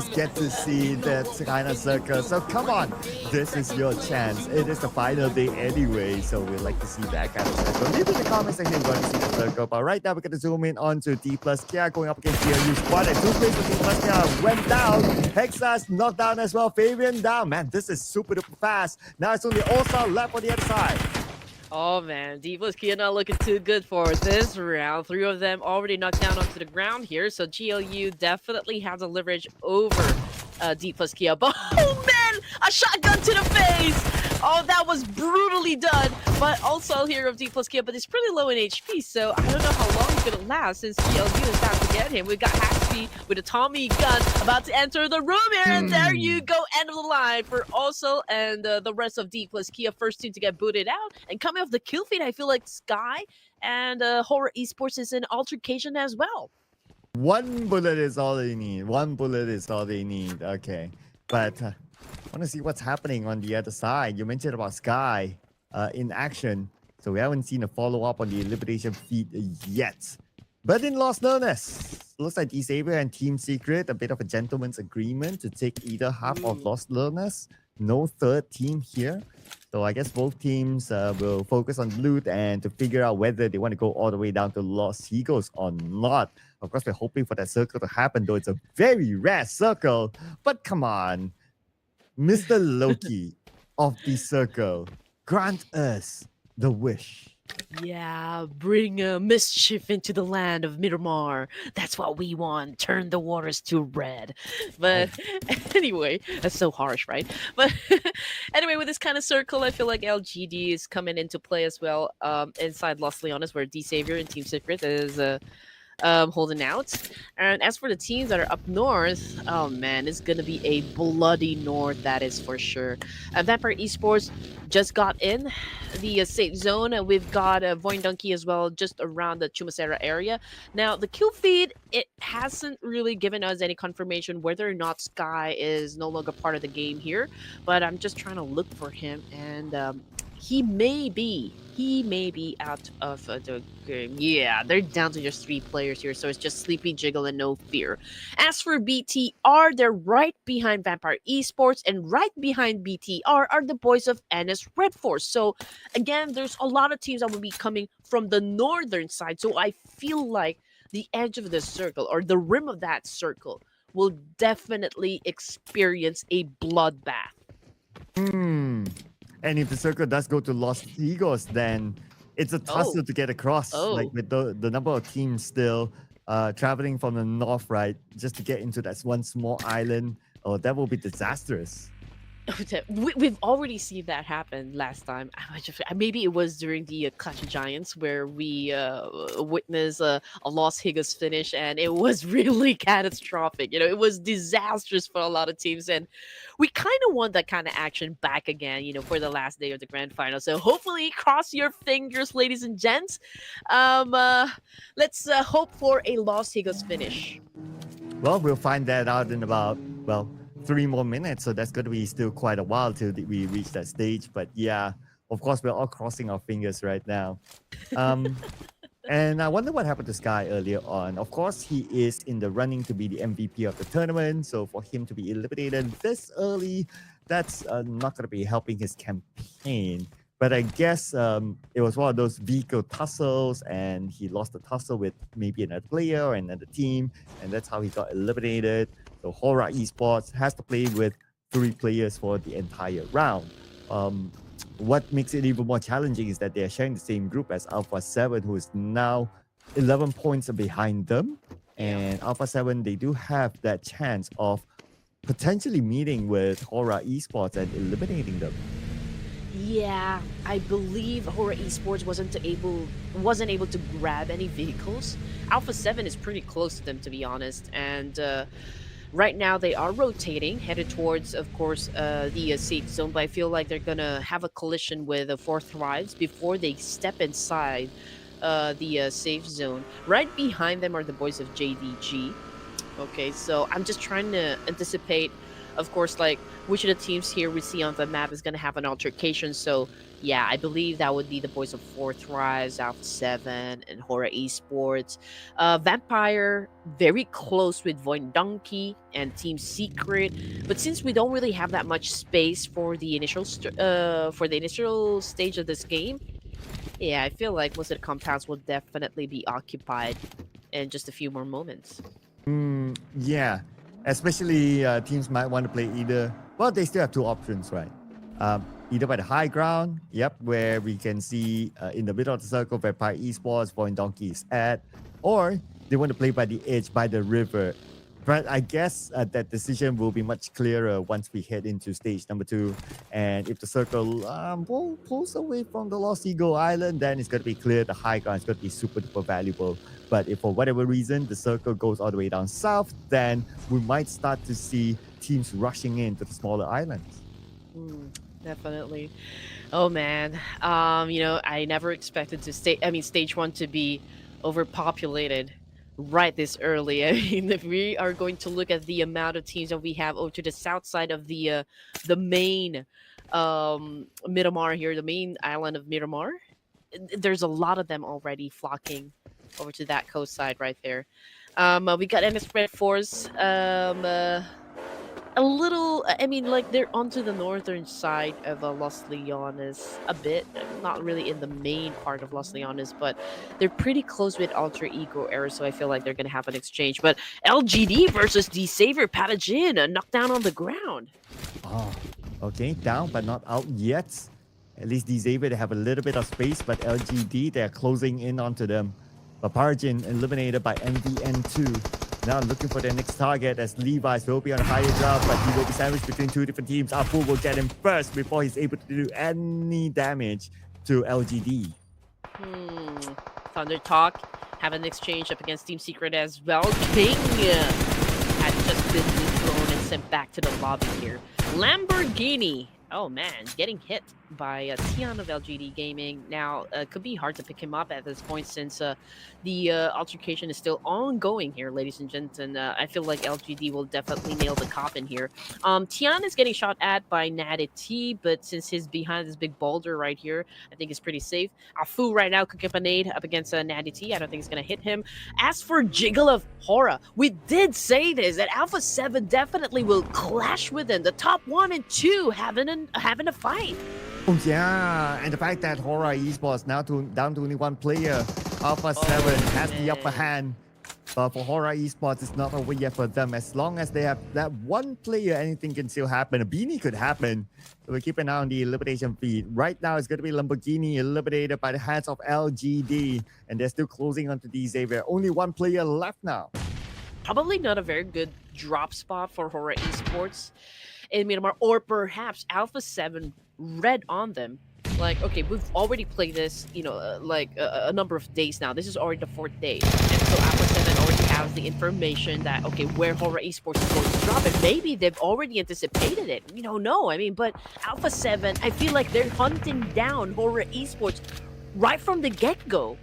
always get to see that kind of circle. So come on, this is your chance. It is the final day anyway, so we'd like to see that kind of circle. Leave in the comment section if you want to see the circle. But right now, we're going to zoom in on to D plus Kia going up against GLU squad. And 2 plays for D plus Kia went down. Hexas knocked down as well. Fabian down. Man, this is super duper fast. Now it's only All-Star left on the other side. Oh man, D plus Kia not looking too good for this round. 3 of them already knocked down onto the ground here, so GLU definitely has a leverage over D plus Kia. But oh man, a shotgun to the face! Oh, that was brutally done. But also here of D plus Kia, but it's pretty low in HP, so I don't know how long it's gonna last since GLU is about to get him. We got Happy with a Tommy gun about to enter the room here, and there you go, end of the line for also and the rest of D plus Kia, first team to get booted out. And coming off the kill feed, I feel like Sky and Horror Esports is in altercation as well. 1 bullet is all they need. 1 bullet is all they need. Okay, but I want to see what's happening on the other side. You mentioned about Sky in action, so we haven't seen a follow-up on the elimination feed yet. But in Lost Learners, looks like D-Saber and Team Secret, a bit of a gentleman's agreement to take either half of Lost Learners. No third team here. So I guess both teams will focus on loot and to figure out whether they want to go all the way down to Lost Eagles or not. Of course, we're hoping for that circle to happen, though it's a very rare circle. But come on, Mr. Loki of the circle, grant us the wish. Yeah, bring mischief into the land of Midamar. That's what we want. Turn the waters to red. But anyway, that's so harsh, right? But anyway, with this kind of circle, I feel like LGD is coming into play as well. Inside Los Leones, where D Savior and Team Secret is holding out. And as for the teams that are up north, oh man, it's gonna be a bloody north, that is for sure. Vampire Esports just got in the safe zone. We've got Voin Donkey as well, just around the Chumasera area. Now, the kill feed, it hasn't really given us any confirmation whether or not Sky is no longer part of the game here, but I'm just trying to look for him, and he may be out of the game. Yeah, they're down to just 3 players here, so it's just Sleepy, Jiggle, and No Fear. As for BTR, they're right behind Vampire Esports, and right behind BTR are the boys of NS Red Force. So again, there's a lot of teams that will be coming from the northern side, so I feel like the edge of the circle, or the rim of that circle, will definitely experience a bloodbath. And if the circle does go to Lost Eagles, then it's a tussle to get across. Like with the number of teams still traveling from the north, right, just to get into that one small island. Oh, that will be disastrous. We've already seen that happen last time. Maybe it was during the Clash of Giants where we witnessed a Los Higas finish, and it was really catastrophic. You know, it was disastrous for a lot of teams, and we kind of want that kind of action back again, you know, for the last day of the grand final. So hopefully, cross your fingers, ladies and gents. Let's hope for a Los Higas finish. Well, we'll find that out in about, 3 more minutes, so that's going to be still quite a while till we reach that stage. But yeah, of course, we're all crossing our fingers right now. And I wonder what happened to Sky earlier on. Of course, he is in the running to be the MVP of the tournament, so for him to be eliminated this early, that's not going to be helping his campaign. But I guess it was one of those vehicle tussles, and he lost the tussle with maybe another player or another team, and that's how he got eliminated. So Horror Esports has to play with 3 players for the entire round. What makes it even more challenging is that they are sharing the same group as Alpha 7, who is now 11 points behind them. And Alpha 7, they do have that chance of potentially meeting with Horror Esports and eliminating them. Yeah, I believe Horror Esports wasn't able to grab any vehicles. Alpha 7 is pretty close to them, to be honest, and right now they are rotating, headed towards, of course, the safe zone, but I feel like they're gonna have a collision with the 4 Thrives before they step inside the safe zone. Right behind them are the boys of JDG. Okay, so I'm just trying to anticipate of course, like which of the teams here we see on the map is going to have an altercation. So yeah, I believe that would be the boys of Fourth Rise, Alpha 7, and Horror Esports. Vampire, very close with Void Donkey and Team Secret. But since we don't really have that much space for the initial stage of this game, yeah, I feel like most of the compounds will definitely be occupied in just a few more moments. Yeah, especially teams might want to play either. Well, they still have two options, right? Either by the high ground, where we can see in the middle of the circle where Vampire Esports, Void Donkey is at, or they want to play by the edge, by the river. But I guess that decision will be much clearer once we head into stage number 2. And if the circle pulls away from the Lost Eagle Island, then it's going to be clear the high ground is going to be super duper valuable. But if for whatever reason the circle goes all the way down south, then we might start to see teams rushing into the smaller islands. Definitely. Oh man. I never expected stage 1 to be overpopulated right this early. I mean, if we are going to look at the amount of teams that we have over to the south side of the main Midamar here, the main island of Midamar, there's a lot of them already flocking over to that coast side right there. We got MS Spread Force. A little, I mean, like they're onto the northern side of Los Leones a bit, not really in the main part of Los Leones, but they're pretty close with Alter Ego Era, so I feel like they're gonna have an exchange. But LGD versus the Savior Pathogen, a knockdown on the ground. Oh, okay, down but not out yet. At least the Xavier, they have a little bit of space, but LGD, they're closing in onto them. But Paragin eliminated by MVN2. Now looking for their next target as Levi's will be on a higher ground, but he will be sandwiched between two different teams. Afu will get him first before he's able to do any damage to LGD. Thunder Talk have an exchange up against Team Secret as well. King had just been thrown and sent back to the lobby here. Lamborghini, oh man, getting hit by Tian of LGD Gaming. Now, it could be hard to pick him up at this point since the altercation is still ongoing here, ladies and gentlemen. I feel like LGD will definitely nail the coffin here. Tian is getting shot at by Natty T, but since he's behind this big boulder right here, I think it's pretty safe. Afu right now could get a nade up against Natty T. I don't think it's going to hit him. As for Jiggle of Horror, we did say this, that Alpha 7 definitely will clash with him. The top 1 and 2 having a fight. Oh yeah, and the fact that Horror Esports now down to only one player. Alpha 7 has the upper hand. But for Horror Esports, it's not over yet for them. As long as they have that one player, anything can still happen. A beanie could happen. So we keep an eye on the elimination feed. Right now, it's going to be Lamborghini eliminated by the hands of LGD. And they're still closing onto the Xavier. Only one player left now. Probably not a very good drop spot for Horror Esports in Midamar. Or perhaps Alpha 7 read on them. Like, okay, we've already played this, a number of days now. This is already the 4th day. And so Alpha 7 already has the information that, okay, where Horror Esports is going to drop it. Maybe they've already anticipated it. We don't know. I mean, but Alpha 7, I feel like they're hunting down Horror Esports right from the get-go.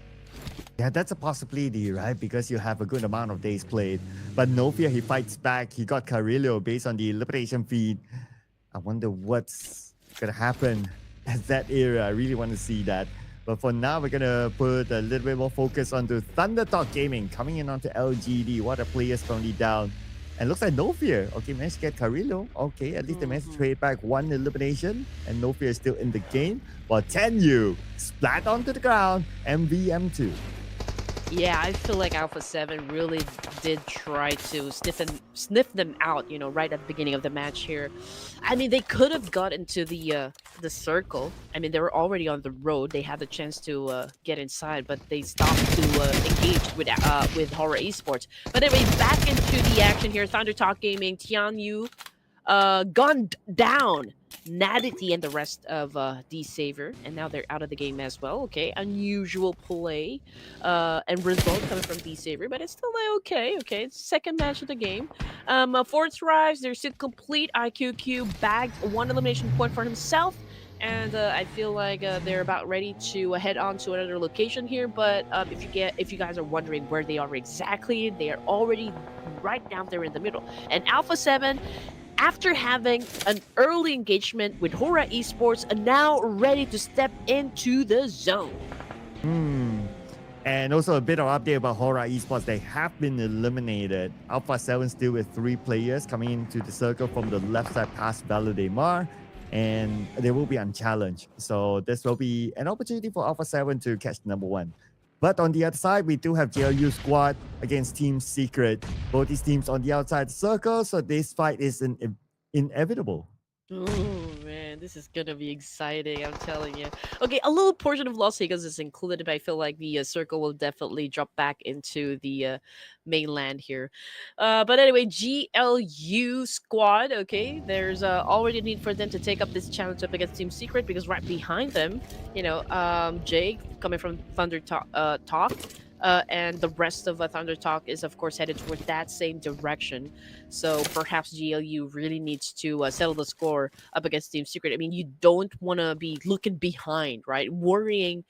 Yeah, that's a possibility, right? Because you have a good amount of days played. But no fear, he fights back. He got Carillo based on the elimination feed. I wonder what's going to happen at that era. I really want to see that. But for now, we're going to put a little bit more focus onto Thunder Talk Gaming coming in onto LGD. What are players currently down? And looks like No Fear. Okay, managed to get Carillo. Okay, at least they managed to trade back one elimination. And No Fear is still in the game. While Tenyu splat onto the ground. MVM2. Yeah, I feel like Alpha 7 really did try to sniff them out, right at the beginning of the match here. I mean, they could have got into the circle. I mean, they were already on the road. They had the chance to get inside, but they stopped to engage with Horror Esports. But anyway, back into the action here. Thunder Talk Gaming, Tianyu gunned down Nadity and the rest of the Savior, and now they're out of the game as well. Okay, unusual play and result coming from the Savior, but it's still okay. It's second match of the game. Fourth Rise, they're still complete. IQQ bagged one elimination point for himself, and I feel like they're about ready to head on to another location here. But if you guys are wondering where they are exactly, they are already right down there in the middle. And Alpha 7, after having an early engagement with Hora Esports, are now ready to step into the zone. And also a bit of update about Hora Esports. They have been eliminated. Alpha 7 still with 3 players coming into the circle from the left side past Midamar, and they will be unchallenged. So this will be an opportunity for Alpha 7 to catch number 1. But on the other side, we do have JLU squad against Team Secret. Both these teams on the outside circle, so this fight is inevitable. Oh man, this is gonna be exciting, I'm telling you. Okay, a little portion of Las Vegas is included, but I feel like the circle will definitely drop back into the mainland here. But anyway, GLU squad, okay, there's already a need for them to take up this challenge up against Team Secret, because right behind them, Jake coming from Thunder Talk, and the rest of Thunder Talk is, of course, headed toward that same direction. So perhaps GLU really needs to settle the score up against Team Secret. I mean, you don't want to be looking behind, right? Worrying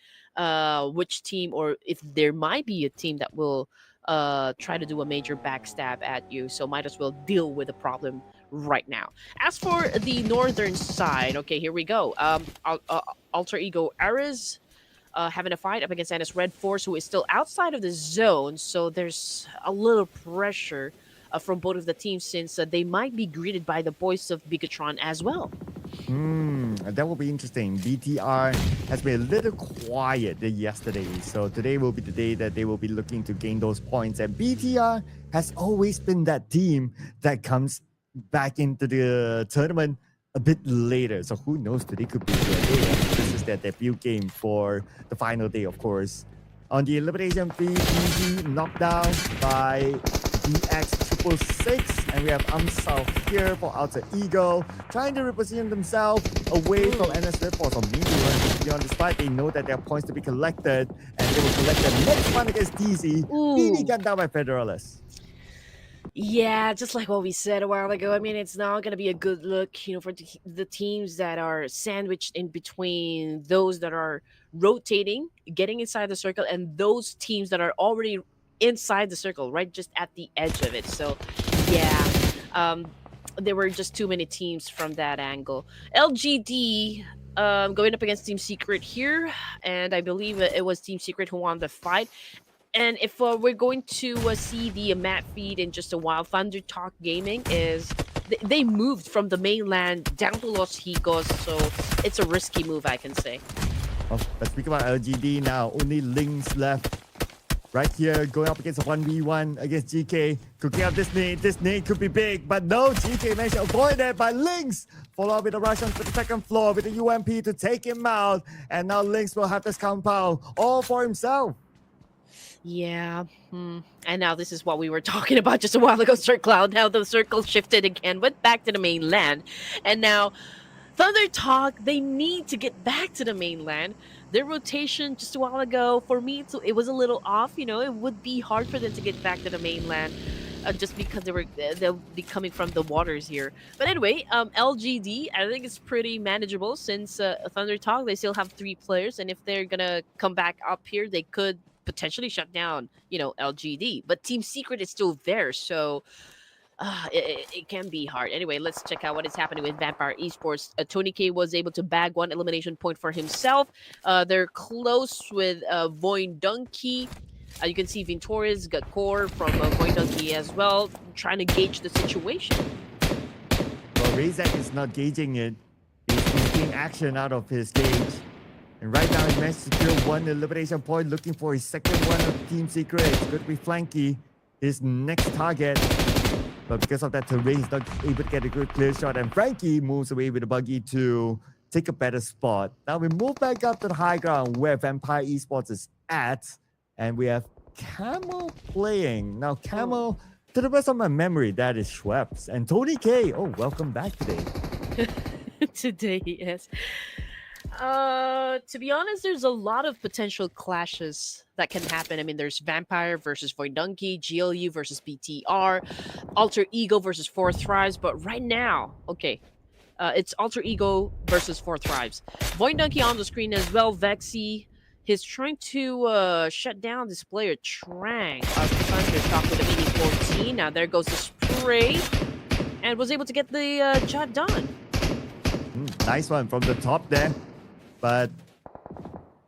which team, or if there might be a team that will try to do a major backstab at you. So might as well deal with the problem right now. As for the northern side, okay, here we go. Alter Ego Ares having a fight up against Anna's Red Force, who is still outside of the zone. So there's a little pressure from both of the teams, since they might be greeted by the boys of Bigatron as well. That will be interesting. BTR has been a little quiet yesterday, so today will be the day that they will be looking to gain those points. And BTR has always been that team that comes back into the tournament a bit later. So who knows, today could be their day. This is their debut game for the final day, of course. On the elimination fee, easy knockdown by DX666, and we have Amsal here for Alter Ego, trying to reposition themselves away from NS Red Force or medium. Beyond this fight, they know that there are points to be collected, and they will collect the next one against DZ. BD gunned down by Federalists. Yeah, just like what we said a while ago. I mean, it's not going to be a good look, for the teams that are sandwiched in between those that are rotating, getting inside the circle, and those teams that are already inside the circle, right, just at the edge of it. So, yeah, there were just too many teams from that angle. LGD going up against Team Secret here, and I believe it was Team Secret who won the fight. And if we're going to see the map feed in just a while, Thunder Talk Gaming is they moved from the mainland down to Los Higos, so it's a risky move, I can say. Oh, let's speak about LGD now. Only Lynx left. Right here, going up against a 1v1 against GK. Could get up this nade. This nade could be big, but no, GK managed to avoid it by Lynx. Follow up with a rush onto the second floor with the UMP to take him out. And now Lynx will have this compound all for himself. Yeah. And now this is what we were talking about just a while ago, Sir Cloud. Now the circle shifted again, went back to the mainland. And now Thunder Talk, they need to get back to the mainland. Their rotation just a while ago, for me, it was a little off. It would be hard for them to get back to the mainland just because they'll be coming from the waters here. But anyway, LGD, I think it's pretty manageable, since Thunder Talk, they still have 3 players. And if they're going to come back up here, they could potentially shut down, LGD. But Team Secret is still there, so it can be hard. Anyway, let's check out what is happening with Vampire Esports. TONYK was able to bag 1 elimination point for himself. They're close with Voindunky. You can see Vintorius got core from Voindunky as well, trying to gauge the situation. Well, Razak is not gauging it. He's taking action out of his gauge. And right now, he managed to kill 1 elimination point, looking for his second one of Team Secret. It's going to be Flanky, his next target. But because of that terrain, he's not able to get a good clear shot. And Frankie moves away with a buggy to take a better spot. Now we move back up to the high ground where Vampire Esports is at. And we have Camel playing. Now, Camel, to the best of my memory, that is Schweppes. And TONYK, oh, welcome back today. Today, yes. To be honest, there's a lot of potential clashes that can happen. I mean, there's Vampire versus Voindunky, GLU versus BTR, Alter Ego versus 4 Thrives. But right now, okay, it's Alter Ego versus 4 Thrives. Voindunky on the screen as well. Vexy, he's trying to shut down this player, Trang. Thunder Talk with a mini 14. Now there goes the spray. and was able to get the job done. Nice one from the top there. But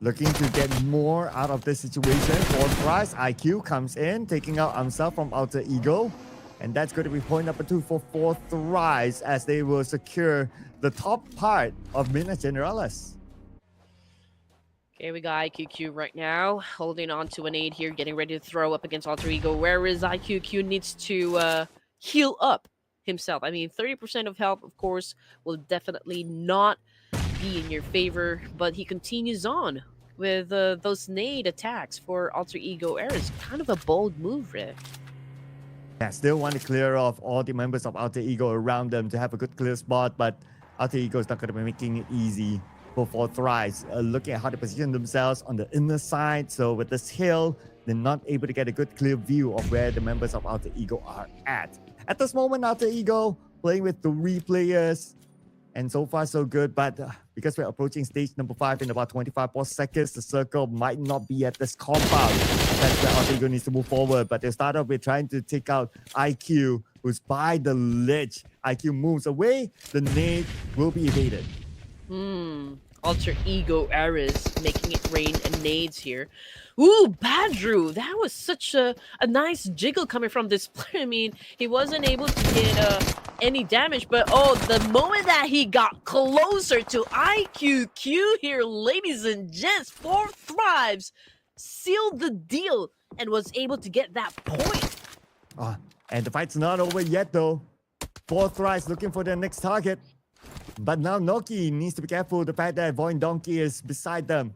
looking to get more out of this situation. Fourth rise, IQ comes in, taking out himself from Alter Ego. And that's going to be point number 2 for fourth rise as they will secure the top part of Minas Generalis. Okay, we got IQQ right now, holding on to an 8 here, getting ready to throw up against Alter Ego, whereas IQQ needs to heal up himself. I mean, 30% of health, of course, will definitely not be in your favor, but he continues on with those nade attacks for Alter Ego Ares. Kind of a bold move, Rick. Yeah, still want to clear off all the members of Alter Ego around them to have a good clear spot, but Alter Ego is not going to be making it easy for fourth rise. Looking at how they position themselves on the inner side, so with this hill, they're not able to get a good clear view of where the members of Alter Ego are at. At this moment, Alter Ego playing with 3 players, and so far so good, but because we're approaching stage number 5 in about 25 more seconds, the circle might not be at this compound. That's where Alter Ego needs to move forward, but they start off with trying to take out IQ, who's by the ledge. IQ moves away, the nade will be evaded. Alter Ego Ares making it rain and nades here. Ooh, Badru, that was such a nice jiggle coming from this player. I mean, he wasn't able to get any damage, but the moment that he got closer to IQQ here, ladies and gents, 4 thrives, sealed the deal and was able to get that point. And the fight's not over yet though. 4 thrives looking for their next target. But now Noki needs to be careful the fact that Void Donkey is beside them.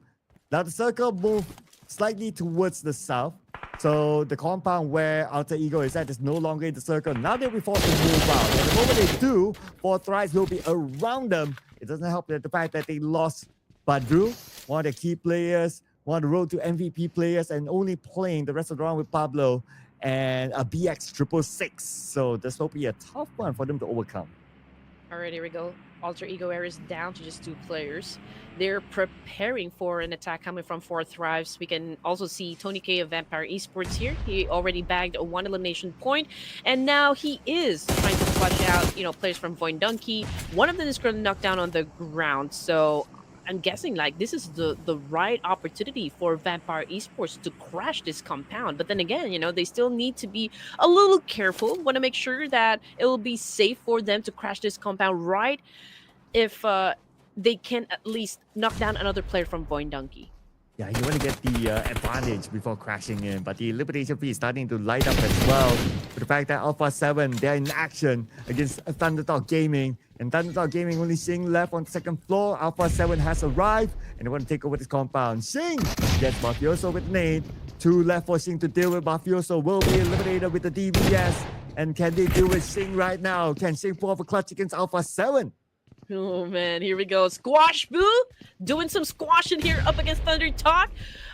Now the circle moved slightly towards the south. So the compound where Alter Ego is at is no longer in the circle. Now they'll be forced to move out. And the moment they do, 4 thrives will be around them. It doesn't help that the fact that they lost Badru, one of their key players, one of the road to MVP players, and only playing the rest of the round with Pablo and a BX666. So this will be a tough one for them to overcome. Alright, here we go. Alter Ego Ares down to just 2 players. They're preparing for an attack coming from 4 thrives. We can also see TONYK of Vampire Esports here. He already bagged a 1 elimination point, and now he is trying to flush out, players from Void Donkey. One of them is going to knock down on the ground, so I'm guessing this is the right opportunity for Vampire Esports to crash this compound. But then again, they still need to be a little careful. Want to make sure that it will be safe for them to crash this compound right if they can at least knock down another player from Void Donkey. Yeah, you want to get the advantage before crashing in, but the elimination fee is starting to light up as well. With the fact that Alpha 7, they're in action against Thunderdog Gaming, and Thunderdog Gaming only Sing left on the second floor. Alpha 7 has arrived, and they want to take over this compound. Sing gets Mafioso with nade. 2 left for Sing to deal with. Mafioso will be eliminated with the DBS. And can they do it? Sing right now. Can Sing pull off a clutch against Alpha 7? Oh man, here we go. Squash Boo doing some squashing here up against Thunder Talk.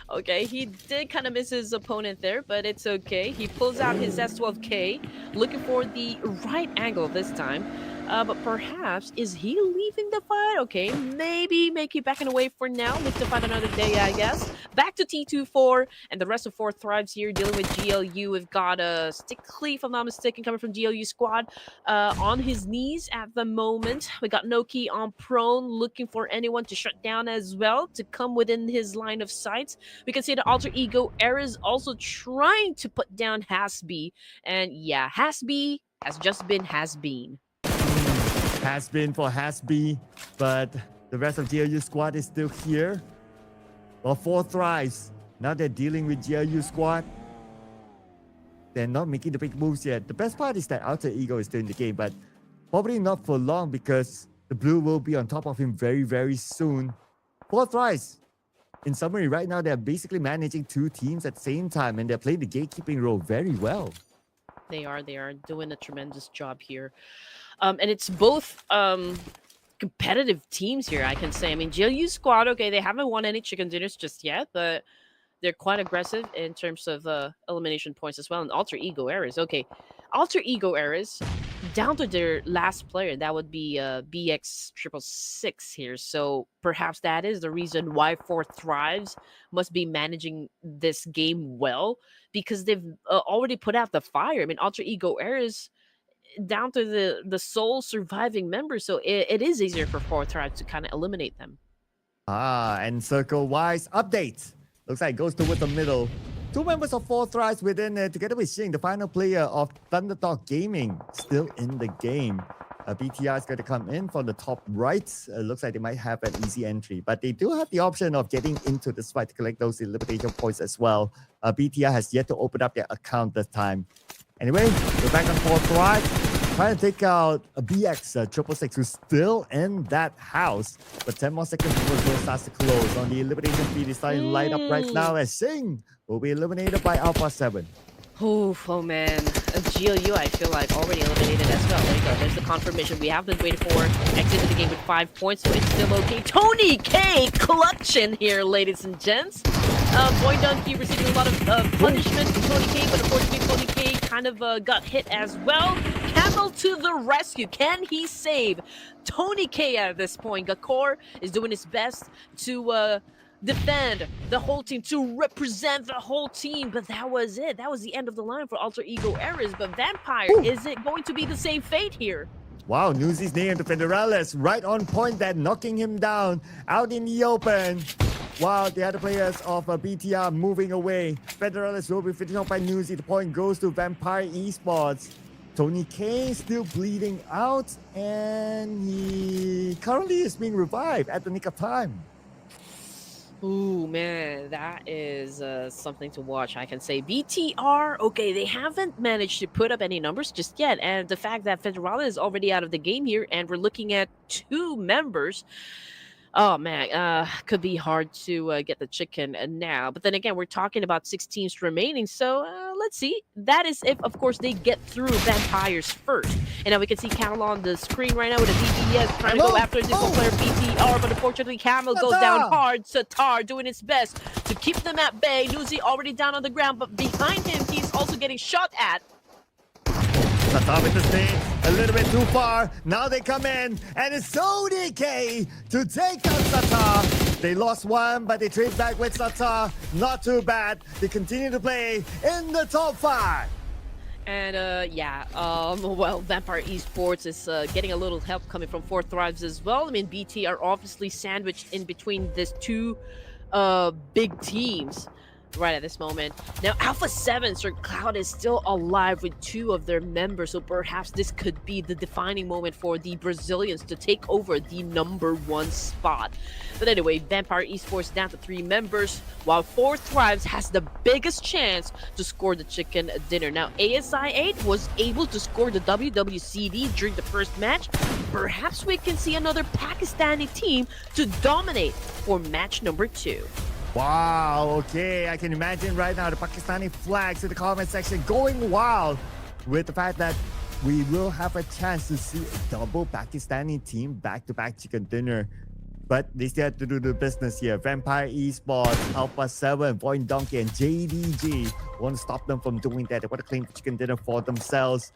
Okay, he did kind of miss his opponent there, but it's okay. He pulls out his S12K, looking for the right angle this time. But perhaps, is he leaving the fight? Okay, maybe make it back and away for now. Live to fight another day, I guess. Back to T24, and the rest of 4 thrives here dealing with GLU. We've got a Stickly, if I'm not mistaken, coming from GLU squad on his knees at the moment. We got Noki on prone, looking for anyone to shut down as well, to come within his line of sight. We can see the Alter Ego Ares also trying to put down Hasby. And yeah, Hasby has just been Has-been. Has been for Hasby, but the rest of GLU squad is still here. Well, 4 thrives. Now they're dealing with GLU squad. They're not making the big moves yet. The best part is that Alter Ego is still in the game, but probably not for long because the blue will be on top of him very, very soon. 4 thrives. In summary, right now they're basically managing 2 teams at the same time, and they're playing the gatekeeping role very well. They are doing a tremendous job here. And it's both competitive teams here, I can say. I mean, GLU squad, okay, they haven't won any chicken dinners just yet, but they're quite aggressive in terms of elimination points as well. And Alter Ego Ares, okay. Alter Ego Ares, down to their last player, that would be BX666 here. So perhaps that is the reason why 4 thrives must be managing this game well, because they've already put out the fire. I mean, Alter Ego Ares, down to the sole surviving member, so it is easier for Four Tribes to kind of eliminate them. And circle-wise updates. Looks like it goes towards the middle. Two members of Four Thrives within it, together with Xing, the final player of Thunderdog Gaming, still in the game. BTR is going to come in from the top right. Looks like they might have an easy entry, but they do have the option of getting into this fight to collect those elimination points as well. BTR has yet to open up their account this time. Anyway, we're back on Four Thrives. Trying to take out a BX 666 who's still in that house. But 10 more seconds before the door starts to close. On the elimination feed, it's starting to light up right now as Xing will be eliminated by Alpha 7. Oh man. GLU, I feel like already eliminated as well. There you go. There's the confirmation. We have been waiting for. Exited the game with 5 points, so it's still okay. TONYK clutching here, ladies and gents. Boy Donkey receiving a lot of punishment from TONYK, but unfortunately TONYK kind of got hit as well. Camel to the rescue. Can he save TONYK at this point? Gakor is doing his best to defend the whole team, to represent the whole team, but that was it. That was the end of the line for Alter Ego Errors. But Vampire, is it going to be the same fate here? Wow, Newsy's name to Federales right on point there, knocking him down out in the open. While the other players of BTR moving away. Federales will be finished off by Newsy. The point goes to Vampire Esports. TONYK still bleeding out, and he currently is being revived at the nick of time. Ooh, man, that is something to watch, I can say. BTR, okay, they haven't managed to put up any numbers just yet. And the fact that Federale is already out of the game here, and we're looking at 2 members, oh, man, could be hard to get the chicken now. But then again, we're talking about 6 teams remaining, so let's see. That is if, of course, they get through Vampires first. And now we can see Camel on the screen right now with a VPE trying to go after this one player BTR, but unfortunately Camel goes down hard. Satar doing his best to keep them at bay. Newzy already down on the ground, but behind him, he's also getting shot at. Satar with the stage, a little bit too far. Now they come in, and it's TONYK to take out Satar. They lost one, but they trade back with Satar. Not too bad. They continue to play in the top 5. And well, Vampire Esports is getting a little help coming from Four Thrives as well. I mean, BT are obviously sandwiched in between these 2 big teams right at this moment. Now, Alpha 7, Sir Cloud is still alive with 2 of their members, so perhaps this could be the defining moment for the Brazilians to take over the #1 spot. But anyway, Vampire Esports down to 3 members, while Four Thrives has the biggest chance to score the chicken dinner. Now, ASI8 was able to score the WWCD during the first match. Perhaps we can see another Pakistani team to dominate for match number 2. Wow, okay, I can imagine right now the Pakistani flags in the comment section going wild with the fact that we will have a chance to see a double Pakistani team back-to-back chicken dinner. But they still have to do the business here. Vampire Esports, Alpha 7, Void Donkey, and JDG won't stop them from doing that. They want to claim the chicken dinner for themselves.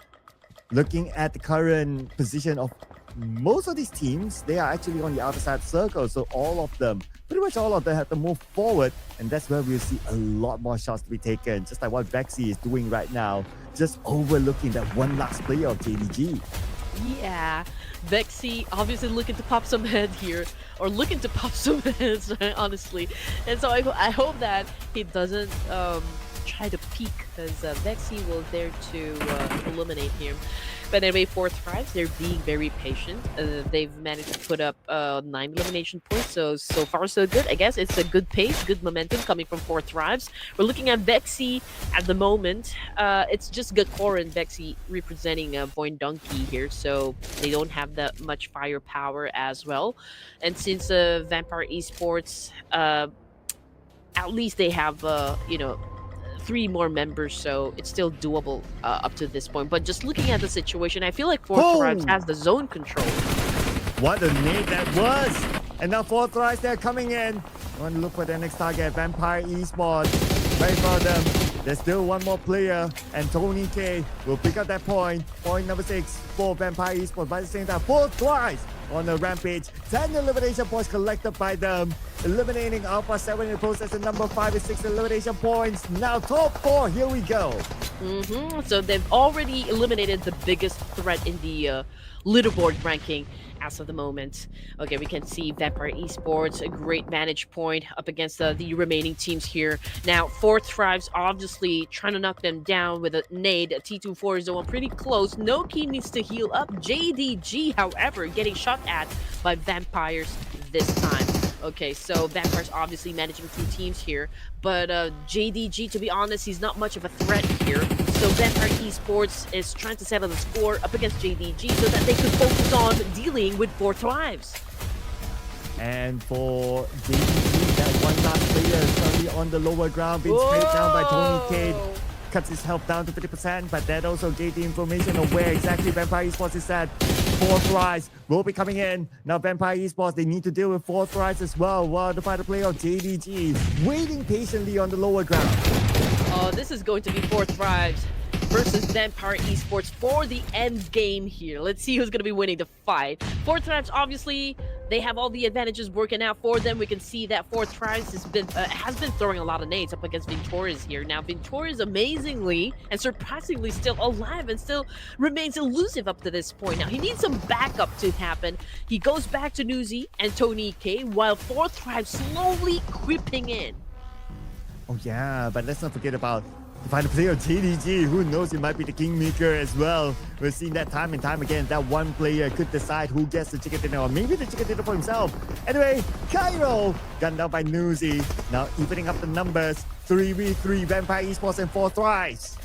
Looking at the current position of most of these teams, they are actually on the outer side circle, so pretty much all of them have to move forward, and that's where we'll see a lot more shots to be taken, just like what Vexy is doing right now, just overlooking that one last player of JDG. Yeah, Vexy obviously looking to pop some head here, or looking to pop some heads, honestly. And so I hope that he doesn't try to peek, because Vexy will dare to eliminate him. But anyway, Four Thrives, they're being very patient. They've managed to put up 9 elimination points, so far so good. I guess it's a good pace, good momentum coming from Four Thrives. We're looking at Vexy at the moment. It's just Gakor and Vexy representing Void Donkey here, so they don't have that much firepower as well. And since Vampire Esports, at least they have 3 more members, so it's still doable up to this point. But just looking at the situation, I feel like Four Thrives has the zone control. What a nade that was! And now Four Thrives, they're coming in. I want to look for their next target, Vampire Esports. Very for them. There's still one more player, and TONYK will pick up that point. Point number 6 for Vampire Esports. By the same time, Four Thrives on the rampage. 10 elimination points collected by them. eliminating Alpha 7 in the process, and number 5 is 6 elimination points. Now top 4, here we go. So they've already eliminated the biggest threat in the leaderboard ranking as of the moment. Okay, we can see Vampire Esports, a great vantage point up against the remaining teams here. Now, Fourth Thrives obviously trying to knock them down with a nade. T24 is the one pretty close. NOOZY needs to heal up. JDG, however, getting shot at by Vampires this time. Okay, so Vampire's obviously managing 2 teams here, but JDG, to be honest, he's not much of a threat here. So Vampire Esports is trying to settle the score up against JDG so that they could focus on dealing with Fourth Thrives. And for JDG, that one last player is currently on the lower ground, being sprayed down by TONYK. Cuts his health down to 50%, but that also gave the information of where exactly Vampire Esports is at. Fourth Rise will be coming in. Now Vampire Esports, they need to deal with Fourth Rise as well, while the fighter player of JDG is waiting patiently on the lower ground. Oh, this is going to be Fourth Thrives versus Vampire Esports for the end game here. Let's see who's going to be winning the fight. Fourth Thrives, obviously, they have all the advantages working out for them. We can see that Fourth Thrives has been throwing a lot of nades up against Vintorius here. Now, Vintorius amazingly and surprisingly still alive and still remains elusive up to this point. Now, he needs some backup to happen. He goes back to NOOZY and TONYK while Fourth Thrives slowly creeping in. Oh yeah, but let's not forget about the final player of JDG. Who knows, he might be the kingmaker as well. We've seen that time and time again. That one player could decide who gets the chicken dinner, or maybe the chicken dinner for himself. Anyway, Cairo gunned down by NOOZY. Now evening up the numbers. 3v3 Vampire Esports and Fourth Rise.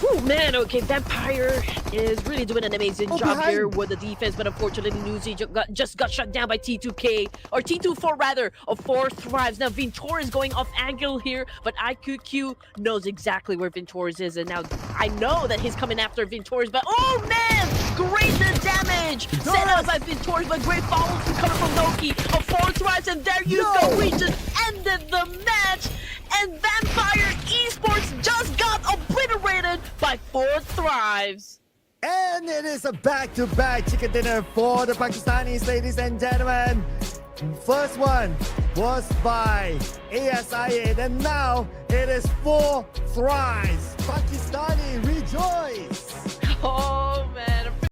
Oh man, okay, Vampire is really doing an amazing job here with the defense, but unfortunately NOOZY just got shut down by T2K, or T24 rather, of Fourth Thrives. Now Vintorius going off angle here, but IQQ knows exactly where Vintorius is, and now I know that he's coming after Vintorius, but oh man, great the damage! Set up by Vintorius, but great follow-through coming from NOOZY of Fourth Thrives, and there you go, we just ended the match! And Vampire Esports just got obliterated by Fourth Thrives. And it is a back-to-back chicken dinner for the Pakistanis, ladies and gentlemen. First one was by ASIA, and now it is Fourth Thrives. Pakistan